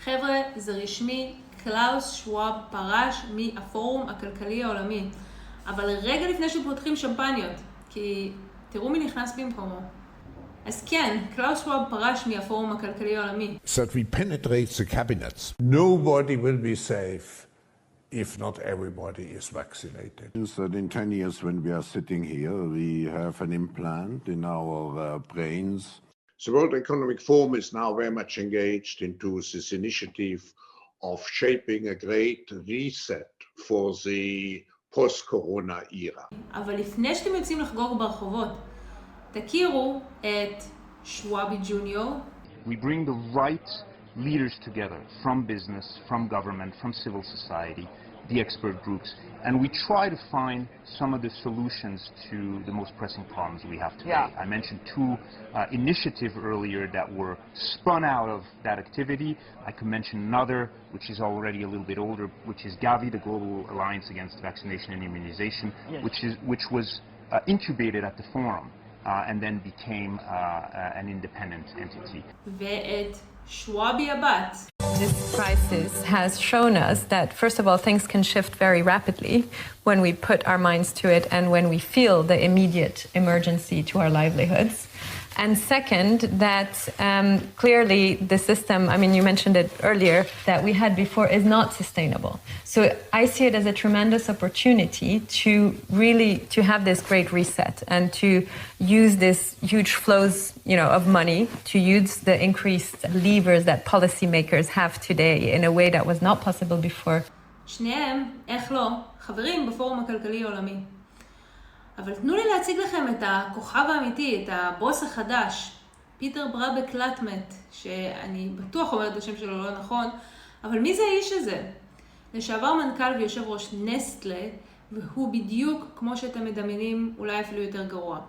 חבר'ה, זה רשמי, קלאוס שוואב פרש מהפורום הכלכלי העולמי. אבל רגע לפני שפותחים שמפניות, כי תראו מי נכנס במקומו. אז כן, קלאוס שוואב פרש מהפורום הכלכלי העולמי. So that we penetrate the cabinets. Nobody will be safe if not everybody is vaccinated. That in 10 years when we are sitting here, we have an implant in our brains. The World Economic Forum is now very much engaged into this initiative of shaping a great reset for the post-corona era. אבל לפני שאתם יוצאים לחגוג ברחובות, תכירו את שוואבי ג'וניור. We bring the right leaders together from business, from government, from civil society, the expert groups, and we try to find some of the solutions to the most pressing problems we have today. Yeah. I mentioned two initiatives earlier that were spun out of that activity. I could mention another, which is already a little bit older, which is Gavi, the Global Alliance Against Vaccination and Immunization, yes. which was incubated at the forum and then became an independent entity. ואת שוואבי הבת. This crisis has shown us that, first of all, things can shift very rapidly when we put our minds to it and when we feel the immediate emergency to our livelihoods. And second, that clearly the system, I mean, you mentioned it earlier, that we had before is not sustainable. So I see it as a tremendous opportunity to really, to have this great reset and to use this huge flows, of money, to use the increased levers that policymakers have today in a way that was not possible before. שניהם, איך לא, חברים בפורום הכלכלי העולמי. אבל תנו לי להציג לכם את הכוכב האמיתי, את הבוס החדש, פיטר ברבק לטמט, שאני בטוח אומרת את השם שלו לא נכון, אבל מי זה האיש הזה? לשעבר מנכ"ל ויושב ראש נסטלה, והוא בדיוק כמו שאתם מדמיינים, אולי אפילו יותר גרוע.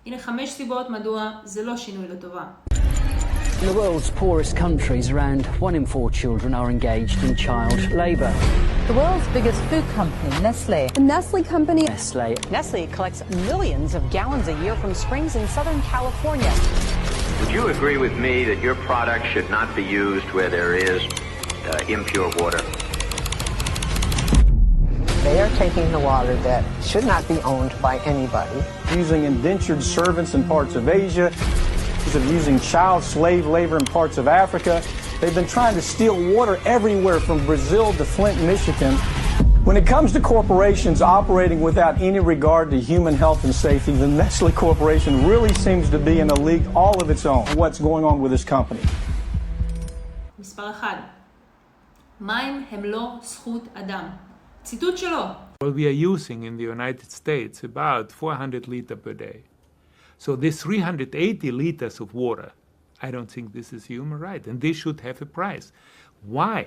הנה 5 סיבות מדוע זה לא שינוי לטובה. In the world's poorest countries, around 1 in 4 children are engaged in child labour. The world's biggest food company, Nestle. The Nestle company. Nestle collects millions of gallons a year from springs in Southern California. Would you agree with me that your product should not be used where there is impure water? They are taking the water that should not be owned by anybody. Using indentured servants in parts of Asia, of using child slave labor in parts of Africa. They've been trying to steal water everywhere from Brazil to Flint, Michigan. When it comes to corporations operating without any regard to human health and safety, the Nestle Corporation really seems to be in a league all of its own. What's going on with this company? מספר 1. מים הם לא זכות אדם. ציטוט שלו. Well, we are using in the United States about 400 liters per day. So this 380 liters of water, I don't think this is human right, and this should have a price. Why?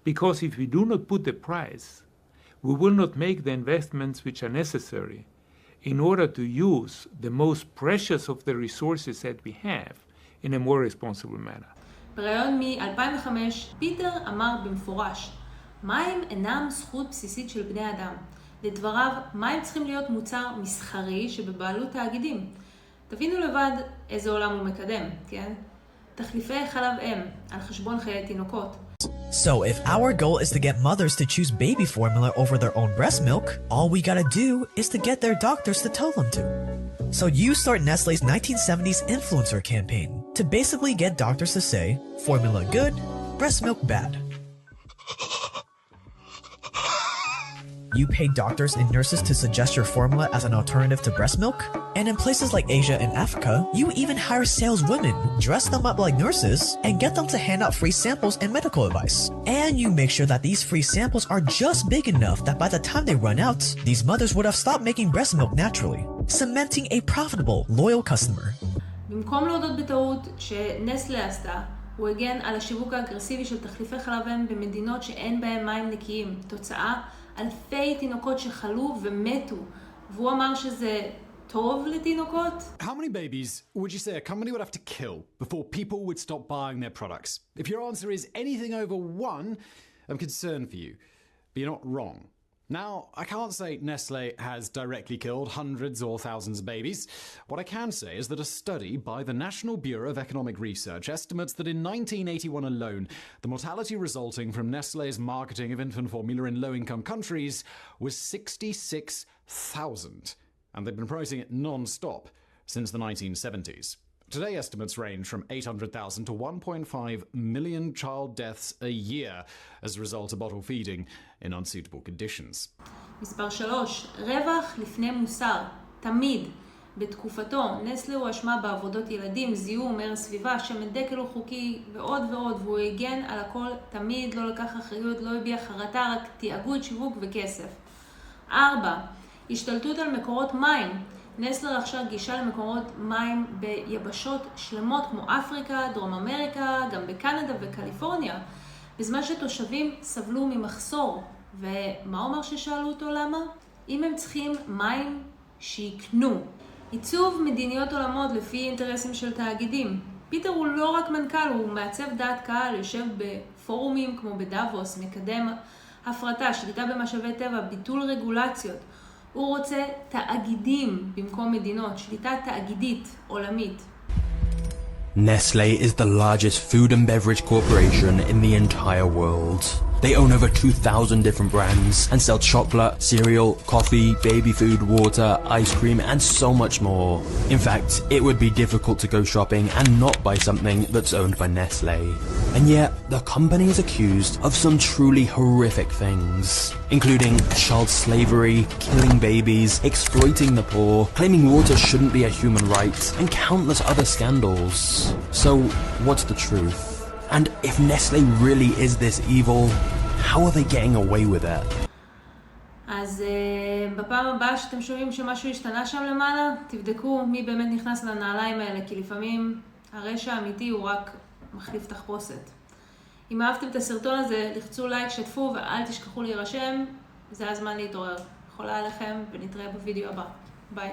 Because if we do not put a price, we will not make the investments which are necessary in order to use the most precious of the resources that we have in a more responsible manner. בראיון מ-2005, פיטר אמר במפורש, מים אינם זכות בסיסית של בני אדם. לדבריו, מים צריכים להיות מוצר מסחרי שבבעלות תאגידים. תבינו לבד איזה עולם הוא מקדם, כן? תחליפי חלב אם על חשבון חיי תינוקות. So if our goal is to get mothers to choose baby formula over their own breast milk, all we gotta do is to get their doctors to tell them to. So you start Nestle's 1970s influencer campaign to basically get doctors to say, formula good, breast milk bad. You pay doctors and nurses to suggest your formula as an alternative to breast milk? And in places like Asia and Africa, you even hire saleswomen, dress them up like nurses, and get them to hand out free samples and medical advice. And you make sure that these free samples are just big enough that by the time they run out, these mothers would have stopped making breast milk naturally, cementing a profitable, loyal customer. במקום להודות בטעות שנסלה עשתה, הוא הגן על השיווק האגרסיבי של תחליפי חלב אם במדינות שאין בהם מים נקיים. תוצאה, אלפי תינוקות שחלו ומתו. והוא אמר שזה טוב לתינוקות. How many babies would you say a company would have to kill before people would stop buying their products? If your answer is anything over 1, I'm concerned for you. But you're not wrong. Now, I can't say Nestle has directly killed hundreds or thousands of babies. What I can say is that a study by the National Bureau of Economic Research estimates that in 1981 alone, the mortality resulting from Nestle's marketing of infant formula in low-income countries was 66,000, and they've been promoting it non-stop since the 1970s. Today, estimates range from 800,000 to 1.5 million child deaths a year as a result of bottle feeding in unsuitable conditions. מספר 3. רווח לפני מוסר. תמיד. בתקופתו, נסלה הואשמה בעבודות ילדים, זיהום, הרס סביבה, שמן דקל לא חוקי ועוד ועוד, והוא הגן על הכל, תמיד לא לקח אחריות, לא הביע חרטה, רק תיאגוד, שיווק וכסף. 4. השתלטות על מקורות מים. נסלה רכשה גישה למקורות מים ביבשות שלמות כמו אפריקה, דרום אמריקה, גם בקנדה וקליפורניה, בזמן שתושבים סבלו ממחסור. ומה אומר ששאלו אותו למה? אם הם צריכים מים, שיקנו. עיצוב מדיניות עולמות לפי אינטרסים של תאגידים. פיטר הוא לא רק מנכ"ל, הוא מעצב דעת קהל, יושב בפורומים כמו בדאבוס, מקדם הפרטה, שליטה במשאבי טבע, ביטול רגולציות. הוא רוצה תאגידים במקום מדינות, שליטה תאגידית עולמית. Nestle is the largest food and beverage corporation in the entire world. They own over 2,000 different brands and sell chocolate, cereal, coffee, baby food, water, ice cream, and so much more. In fact, it would be difficult to go shopping and not buy something that's owned by Nestle. And yet, the company is accused of some truly horrific things, including child slavery, killing babies, exploiting the poor, claiming water shouldn't be a human right, and countless other scandals. So, what's the truth? And if Nestle really is this evil, how are they getting away with it? אז בפעם הבאה שאתם שומעים שמשהו השתנה שם למעלה, תבדקו מי באמת נכנס לנעליים האלה, כי לפעמים הרשע האמיתי הוא רק מחליף תחפושת. אם אהבתם את הסרטון הזה, לחצו לייק, שתפו ואל תשכחו להירשם, זה הזמן להתעורר. חולה עליכם ונתראה בווידאו הבא. ביי.